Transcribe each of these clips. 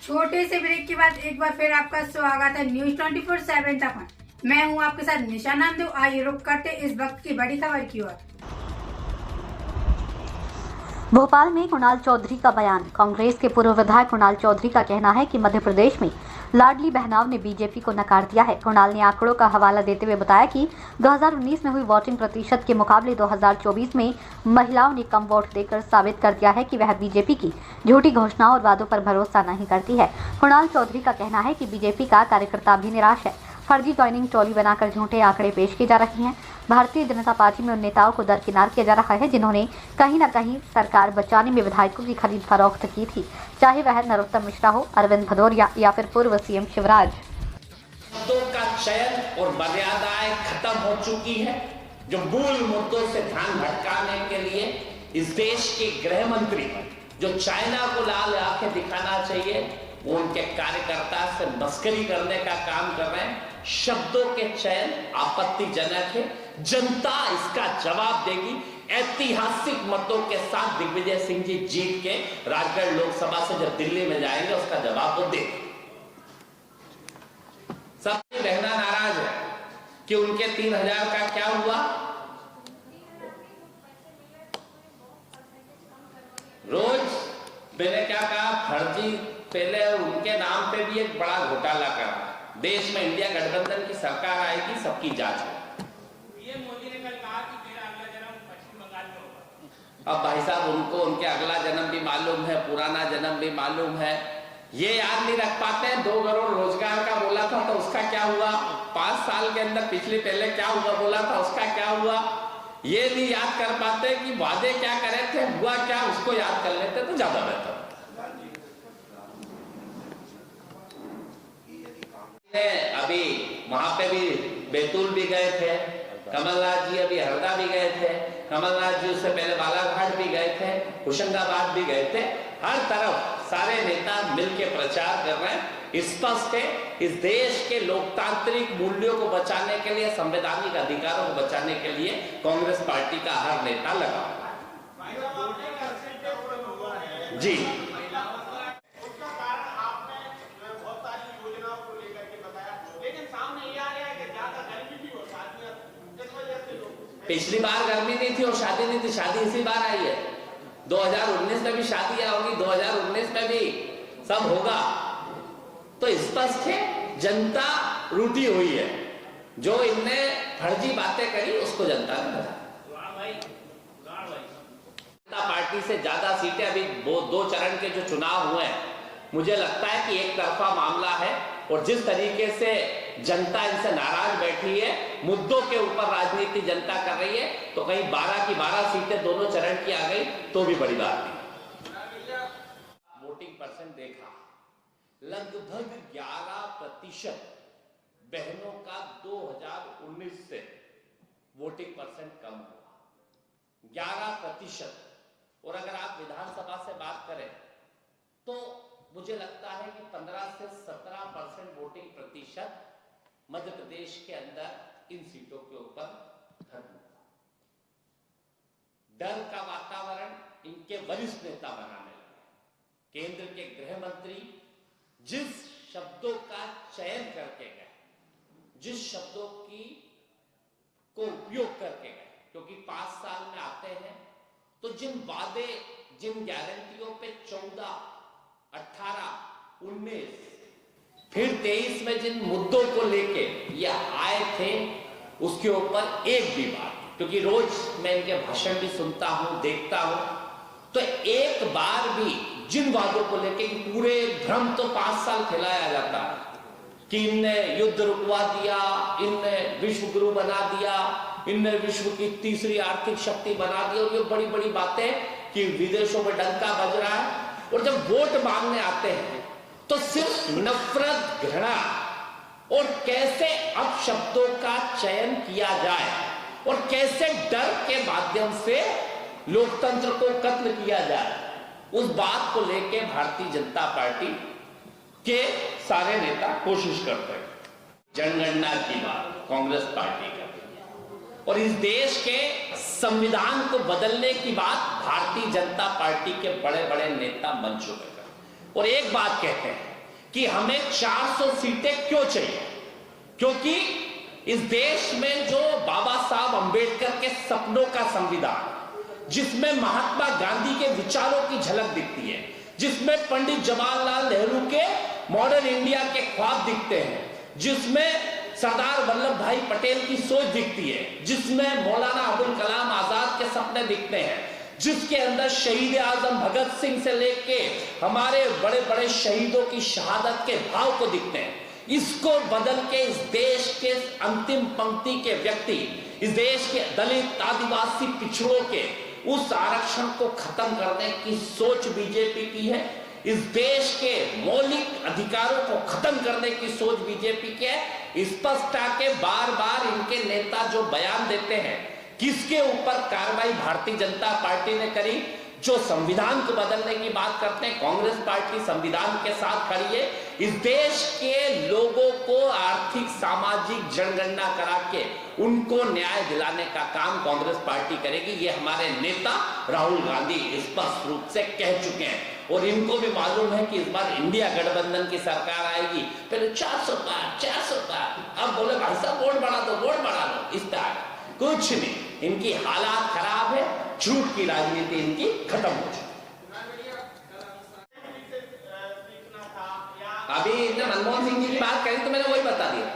छोटे से ब्रेक के बाद एक बार फिर आपका स्वागत है न्यूज 24/7 तक। मैं हूं आपके साथ निशा नामदेव। आइए रुक करते इस वक्त की बड़ी खबर की ओर। भोपाल में कुणाल चौधरी का बयान। कांग्रेस के पूर्व विधायक कुणाल चौधरी का कहना है कि मध्य प्रदेश में लाडली बहनाव ने बीजेपी को नकार दिया है। कुणाल ने आंकड़ों का हवाला देते हुए बताया कि 2019 में हुई वोटिंग प्रतिशत के मुकाबले 2024 में महिलाओं ने कम वोट देकर साबित कर दिया है कि वह बीजेपी की झूठी घोषणाओं और वादों पर भरोसा नहीं करती है। कुणाल चौधरी का कहना है कि बीजेपी का कार्यकर्ता भी निराश है। फर्जी ज्वाइनिंग टोली बनाकर झूठे आंकड़े पेश किए जा रहे हैं। भारतीय जनता पार्टी में उन नेताओं को दरकिनार किया जा रहा है जिन्होंने कहीं न कहीं सरकार बचाने में विधायकों की खरीद फरोख्त की थी, चाहे वह नरोत्तम मिश्रा हो, अरविंद भदौरिया या फिर पूर्व सीएम शिवराज। मुद्दों का चयन और मर्यादाएं खत्म हो चुकी है। जो मूल मुद्दों से ध्यान भटकाने के लिए इस देश के गृह मंत्री जो चाइना को लाल आंखें दिखाना चाहिए, वो उनके कार्यकर्ता से मस्करी करने का काम कर रहे हैं। शब्दों के चयन आपत्तिजनक है। जनता इसका जवाब देगी। ऐतिहासिक मतों के साथ दिग्विजय सिंह जी जीत के राजगढ़ लोकसभा से जब दिल्ली में जाएंगे, उसका जवाब वो देंगे। सब बहना नाराज है कि उनके 3000 का क्या हुआ। रोज मैंने क्या कहा, फर्जी पहले उनके नाम पे भी एक बड़ा घोटाला करा। देश में इंडिया गठबंधन की सरकार आएगी, सबकी जांच होगी। ये मोदी ने कल कहा कि मेरा अगला जन्म पश्चिम बंगाल में होगा। अब भाई साहब, उनको उनके अगला जन्म भी मालूम है, पुराना जन्म भी मालूम है। ये याद नहीं रख पाते। 2 करोड़ रोजगार का बोला था तो उसका क्या हुआ? 5 साल के अंदर पिछले पहले क्या हुआ बोला था, उसका क्या हुआ? ये नहीं याद कर पाते कि वादे क्या करे थे, हुआ क्या, उसको याद कर लेते तो ज्यादा बेहतर। अभी वहां पे भी बैतूल भी गए थे, कमलनाथ जी अभी हरदा भी गए थे, कमलनाथ जी उससे पहले बालाघाट भी गए थे, होशंगाबाद भी गए थे। हर तरफ सारे नेता मिलकर प्रचार कर रहे हैं। स्पष्ट है, इस देश के लोकतांत्रिक मूल्यों को बचाने के लिए, संवैधानिक अधिकारों को बचाने के लिए कांग्रेस पार्टी का हर नेता लगा जी। पिछली बार गर्मी नहीं थी और शादी नहीं थी, शादी इसी बार आई है। 2019 में भी शादियां होगी, 2019 में भी सब होगा। तो स्पष्ट है, जनता रूठी हुई है। जो इनने फर्जी बातें करी उसको जनता ने बताया। जनता पार्टी से ज्यादा सीटें अभी 2 चरण के जो चुनाव हुए हैं, मुझे लगता है कि एक तरफा मामला है। और जिस तरीके से जनता इनसे नाराज बैठी है, मुद्दों के ऊपर राजनीति जनता कर रही है, तो कहीं 12 की 12 सीटें दोनों चरण की आ गई तो भी बड़ी बात नहीं। वोटिंग परसेंट देखा, लगभग 11% बहनों का 2019 से वोटिंग परसेंट कम हुआ, 11%। और अगर आप विधानसभा से बात करें तो मुझे लगता है कि 15 से 17% वोटिंग प्रतिशत मध्य प्रदेश के अंदर इन सीटों के ऊपर डर का वातावरण इनके वरिष्ठ नेता बनाने लगे। केंद्र के गृह मंत्री जिस शब्दों का चयन करके गए, जिस शब्दों को उपयोग करके गए, क्योंकि 5 साल में आते हैं, तो जिन वादे, जिन गारंटियों पे 14, 18, 19 फिर 23 में जिन मुद्दों को लेके ये आए थे, उसके ऊपर एक भी बात, क्योंकि रोज मैं इनके भाषण भी सुनता हूं, देखता हूं, तो एक बार भी जिन वादों को लेके पूरे भ्रम तो 5 साल फैलाया जाता कि इनने युद्ध रुकवा दिया, इनने विश्व गुरु बना दिया, इनने विश्व की तीसरी आर्थिक शक्ति बना दी, और ये बड़ी बड़ी बातें कि विदेशों में डंका बज रहा है। और जब वोट मांगने आते हैं तो सिर्फ नफरत, घृणा और कैसे अपशब्दों का चयन किया जाए और कैसे डर के माध्यम से लोकतंत्र को कत्ल किया जाए, उस बात को लेकर भारतीय जनता पार्टी के सारे नेता कोशिश करते हैं। जनगणना की बात कांग्रेस पार्टी कर रही है और इस देश के संविधान को बदलने की बात भारतीय जनता पार्टी के बड़े बड़े नेता मंचों पे कर, और एक बात कहते हैं कि हमें 400 सीटें क्यों चाहिए, क्योंकि इस देश में जो बाबा साहब अंबेडकर के सपनों का संविधान, जिसमें महात्मा गांधी के विचारों की झलक दिखती है, जिसमें पंडित जवाहरलाल नेहरू के मॉडर्न इंडिया के ख्वाब दिखते हैं, जिसमें सरदार वल्लभ भाई पटेल की सोच दिखती है, जिसमें मौलाना अबुल कलाम आजाद के सपने दिखते हैं, जिसके अंदर शहीद आजम भगत सिंह से लेके हमारे बड़े बड़े शहीदों की शहादत के भाव को दिखते हैं, इसको बदल के इस देश के अंतिम पंक्ति के व्यक्ति, इस देश के दलित आदिवासी पिछड़ों के उस आरक्षण को खत्म करने की सोच बीजेपी की है, इस देश के मौलिक अधिकारों को खत्म करने की सोच बीजेपी की है। स्पष्ट के बार बार इनके नेता जो बयान देते हैं, किसके ऊपर कार्रवाई भारतीय जनता पार्टी ने करी, जो संविधान को बदलने की बात करते हैं, कांग्रेस पार्टी संविधान के साथ खड़ी है। इस देश के लोगों को आर्थिक सामाजिक जनगणना करा के उनको न्याय दिलाने का काम कांग्रेस पार्टी करेगी, ये हमारे नेता राहुल गांधी स्पष्ट रूप से कह चुके हैं। और इनको भी मालूम है कि इस बार इंडिया गठबंधन की सरकार आएगी, पहले 400 पार, अब बोले भाई साहब वोट बढ़ा दो, वोट बढ़ा दो, इस तरह कुछ नहीं, इनकी हालात खराब है, झूठ की राजनीति इनकी खत्म हो चुकी। अभी इन्हें मनमोहन सिंह जी की बात करी तो मैंने वही बता दिया।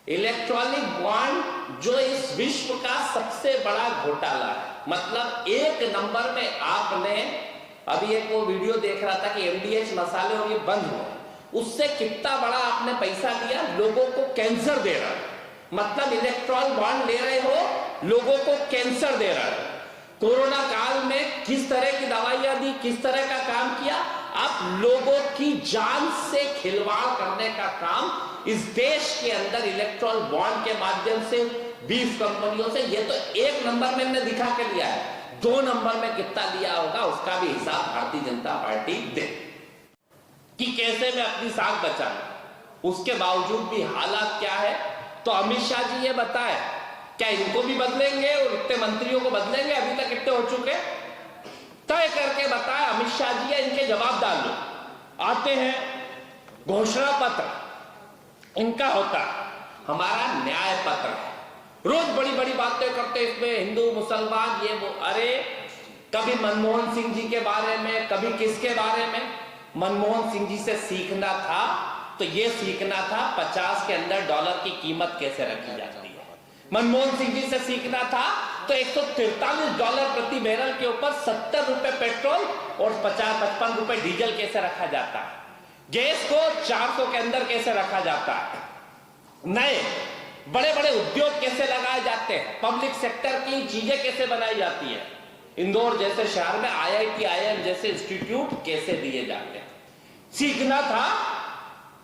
इलेक्ट्रॉनिक बॉन्ड जो इस विश्व का सबसे बड़ा घोटाला है, मतलब एक नंबर में आपने अभी एक वो वीडियो देख रहा था कि एमडीएच मसाले और ये बंद हुए, उससे कितना बड़ा आपने पैसा दिया, लोगों को कैंसर दे रहा है, मतलब इलेक्ट्रॉनिक बॉन्ड ले रहे हो, लोगों को कैंसर दे रहा है। कोरोना काल में किस तरह की दवाइयां दी, किस तरह का काम किया, आप लोगों की जान से खिलवाड़ करने का काम इस देश के अंदर इलेक्ट्रॉनिक बॉन्ड के माध्यम से 20 कंपनियों से, ये तो एक नंबर में हमने दिखा के लिया है, 2 नंबर में कितना लिया होगा उसका भी हिसाब भारतीय जनता पार्टी दे कि कैसे मैं अपनी साख बचाऊं। उसके बावजूद भी हालात क्या है, तो अमित शाह जी ये बताए क्या इनको भी बदलेंगे और इतने मंत्रियों को बदलेंगे, अभी तक कितने हो चुके, तय करके बताए अमित शाह जी, इनके जवाब डाल लो। आते हैं घोषणा पत्र, इनका होता हमारा न्याय पत्र है, रोज बड़ी बड़ी बातें करते इसमें, हिंदू मुसलमान ये वो, अरे कभी मनमोहन सिंह जी के बारे में, कभी किसके बारे में। मनमोहन सिंह जी से सीखना था तो ये सीखना था 50 के अंदर डॉलर की कीमत कैसे रखी जाती है। मनमोहन सिंह जी से सीखना था तो $143 प्रति बैरल के ऊपर 70 रुपए पेट्रोल और 50-55 रुपए डीजल कैसे रखा जाता है, गैस को 400 के अंदर कैसे रखा जाता है, नए बड़े बड़े उद्योग कैसे लगाए जाते हैं, पब्लिक सेक्टर की चीजें कैसे बनाई जाती है, इंदौर जैसे शहर में IIT IIM जैसे इंस्टीट्यूट कैसे दिए जाते हैं। सीखना था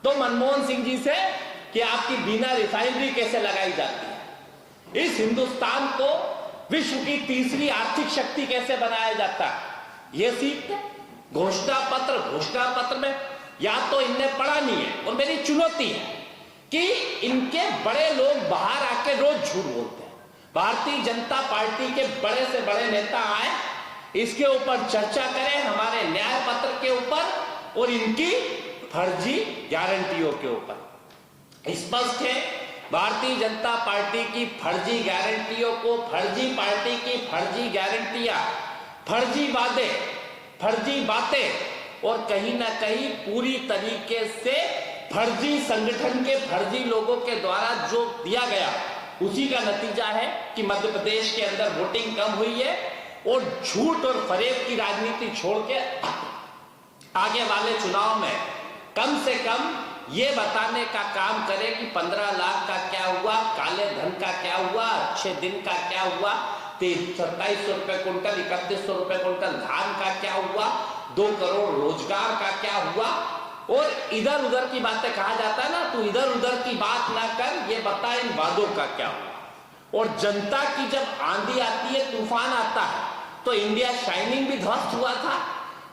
तो मनमोहन सिंह जी से कि आपकी बिना रिफाइनरी कैसे लगाई जाती है, इस हिंदुस्तान को विश्व की तीसरी आर्थिक शक्ति कैसे बनाया जाता है, यह सीखते। घोषणा पत्र में या तो इनने पढ़ा नहीं है, और मेरी चुनौती है कि इनके बड़े लोग बाहर आके रोज झूठ बोलते हैं। भारतीय जनता पार्टी के बड़े से बड़े नेता आए, इसके ऊपर चर्चा करें, हमारे न्याय पत्र के ऊपर और इनकी फर्जी गारंटियों के ऊपर। स्पष्ट है भारतीय जनता पार्टी की फर्जी गारंटियों को, फर्जी पार्टी की फर्जी गारंटियां, फर्जी वादे, फर्जी बातें और कहीं ना कहीं पूरी तरीके से फर्जी संगठन के फर्जी लोगों के द्वारा जो दिया गया, उसी का नतीजा है कि मध्य प्रदेश के अंदर वोटिंग कम हुई है। और झूठ और फरेब की राजनीति छोड़ के आगे वाले चुनाव में कम से कम ये बताने का काम करें कि 15 लाख का क्या हुआ, काले धन का क्या हुआ, अच्छे दिन का क्या हुआ, 2700 रुपए कुंटल, 3100 रुपए कुंटल धान का क्या हुआ, 2 करोड़ रोजगार का क्या हुआ। और इधर उधर की बातें कहा जाता है ना, तू इधर उधर की बात ना कर, ये बता इन वादों का क्या हुआ। और जनता की जब आंधी आती है, तूफान आता है, तो इंडिया शाइनिंग भी ध्वस्त हुआ था,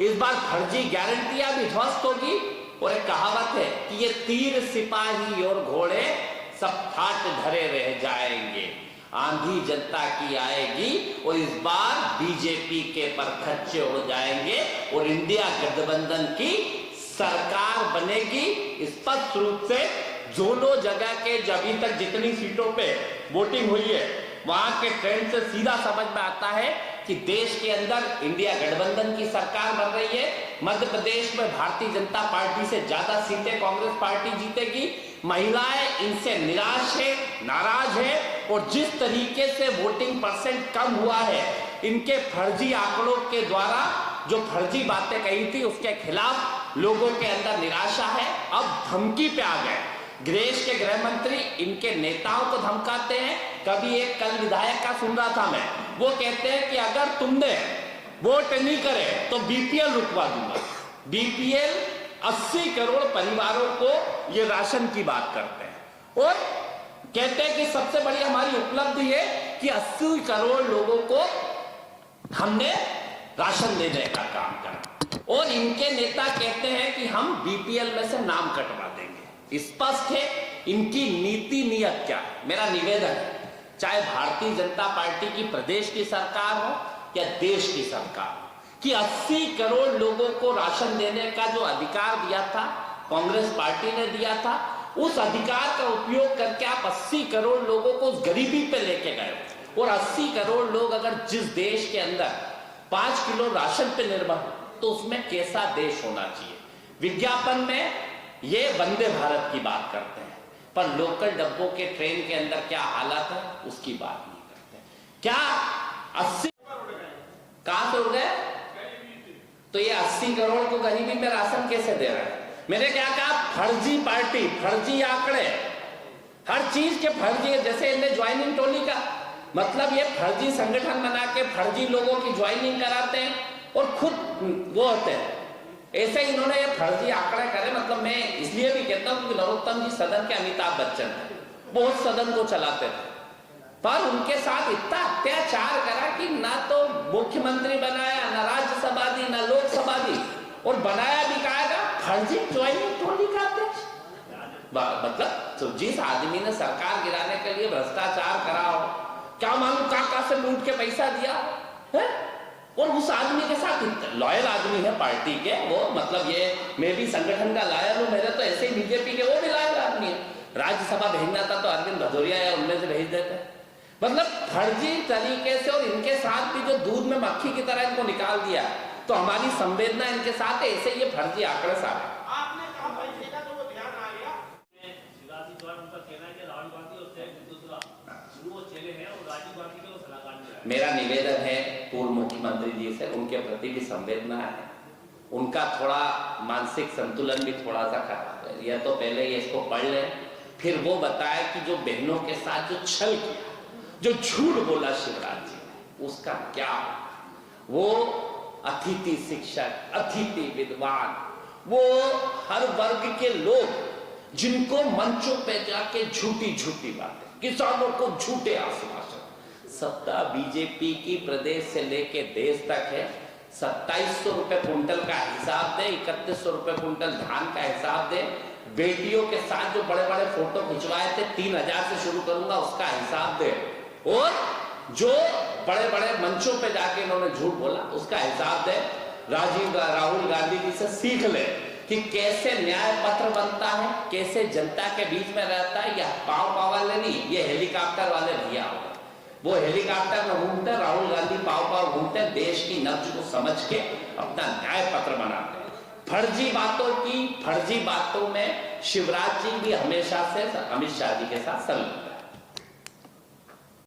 इस बार फर्जी गारंटियां भी ध्वस्त होगी। और एक कहावत है कि ये तीर सिपाही और घोड़े सब ठाट धरे रह जाएंगे। आंधी जनता की आएगी और इस बार बीजेपी के पर खच्चे उड़ जाएंगे और इंडिया गठबंधन की सरकार बनेगी। स्पष्ट रूप से दोनों जगह के अभी तक जितनी सीटों पे वोटिंग हुई है वहां के ट्रेंड से सीधा समझ में आता है कि देश के अंदर इंडिया गठबंधन की सरकार बन रही है। मध्य प्रदेश में भारतीय जनता पार्टी से ज्यादा सीटें कांग्रेस पार्टी जीतेगी। महिलाएं इनसे निराश है, नाराज है और जिस तरीके से वोटिंग परसेंट कम हुआ है, इनके फर्जी आंकड़ों के द्वारा जो फर्जी बातें कही थी उसके खिलाफ लोगों के अंदर निराशा है। अब धमकी पे आ गए। देश के गृह मंत्री इनके नेताओं को धमकाते हैं। कभी एक कल विधायक का सुन रहा था मैं, वो कहते हैं कि अगर तुमने वोट नहीं करे तो बीपीएल रुकवा दूंगा। बीपीएल 80 करोड़ परिवारों को ये राशन की बात करते हैं और कहते हैं कि सबसे बड़ी हमारी उपलब्धि है कि 80 करोड़ लोगों को हमने राशन देने का काम करा और इनके नेता कहते हैं कि हम बीपीएल में से नाम कटवा देंगे। स्पष्ट है इनकी नीति नियत क्या है। मेरा निवेदन है, चाहे भारतीय जनता पार्टी की प्रदेश की सरकार हो या देश की सरकार हो, कि 80 करोड़ लोगों को राशन देने का जो अधिकार दिया था कांग्रेस पार्टी ने दिया था, उस अधिकार का उपयोग करके आप 80 करोड़ लोगों को उस गरीबी पे लेके गए और 80 करोड़ लोग अगर जिस देश के अंदर 5 किलो राशन पे निर्भर हो तो उसमें कैसा देश होना चाहिए। विज्ञापन में ये वंदे भारत की बात करते हैं पर लोकल डब्बों के ट्रेन के अंदर क्या हालत है उसकी बात नहीं करते। क्या 80 कहां से उड़ गए? तो ये 80 करोड़ को गरीबी में राशन कैसे दे रहे हैं? मैंने क्या कहा, फर्जी पार्टी, फर्जी आंकड़े, हर चीज के फर्जी है। जैसे इन्हें ज्वाइनिंग टोली का मतलब ये फर्जी संगठन बना के फर्जी लोगों की ज्वाइनिंग कराते हैं और खुद वो होते हैं। ऐसे ही इन्होंने ये फर्जी आंकड़े करे। मतलब मैं इसलिए भी कहता हूं कि नरोत्तम जी सदन के अमिताभ बच्चन थे, बहुत सदन को चलाते थे पर उनके साथ इतना अत्याचार करा कि ना तो मुख्यमंत्री बनाया, ना राज्यसभा दी, ना लोकसभा दी और बनाया भी कहा फर्जी ज्वाइनिंग टोली का अध्यक्ष। मतलब तो जिस आदमी ने सरकार गिराने के लिए भ्रष्टाचार करा हो, क्या मालूम कहां से लूट के पैसा दिया है और उस आदमी के साथ लॉयल आदमी है पार्टी के वो। मतलब ये मैं भी संगठन का लॉयल हूं, मेरे तो ऐसे ही बीजेपी के वो भी लॉयल आदमी है। राज्यसभा भेजना था तो अरविंद भदौरिया या उनमें से भेज देते। मतलब फर्जी तरीके से और इनके साथ भी जो दूध में मक्खी की तरह इनको निकाल दिया तो हमारी संवेदना इनके साथ है। ऐसे ये फर्जी आंकड़े सारे आपने कहा पैसे का तो वो ध्यान आ गया। शिवराज सिंह चौहान का कहना है कि राहुल गांधी और दूसरा वो चले हैं और राजीव गांधी के वो सलाहकार नहीं रहे। मेरा निवेदन है पूर्व मुख्यमंत्री जी से, उनके प्रति भी संवेदना है। उनका थोड़ा मानसिक संतुलन भी थोड़ा सा खराब है। या तो पहले ये इसको पढ़ ले, फिर वो बताए कि जो बहनों के साथ जो छल किया, जो झूठ बोला शिवराज जी ने, उसका क्या। वो अतिथि शिक्षक, अतिथि विद्वान, वो हर वर्ग के लोग जिनको मंचों पे जाके झूठी झूठी बातें, किसानों को झूठे आश्वासन। सत्ता बीजेपी की प्रदेश से लेके देश तक है। 2700 रुपए कुंटल का हिसाब दे, 3100 रुपए कुंटल धान का हिसाब दे। बेटियों के साथ जो बड़े बड़े फोटो खिंचवाए थे 3000 से शुरू करूंगा उसका हिसाब दे और जो बड़े बड़े मंचों पे जाके इन्होंने झूठ बोला उसका हिसाब दे। राहुल गांधी जी से सीख ले कि कैसे न्याय पत्र बनता है, कैसे जनता के बीच में रहता है। या पाव वाले नहीं, ये हेलीकॉप्टर वाले भैया होगा, वो हेलीकॉप्टर में घूमते, राहुल गांधी पाव घूमते, देश की नब्ज को समझ के अपना न्याय पत्र बनाते हैं। फर्जी बातों में शिवराज जी भी हमेशा से अमित शाह जी के साथ संलग्न है।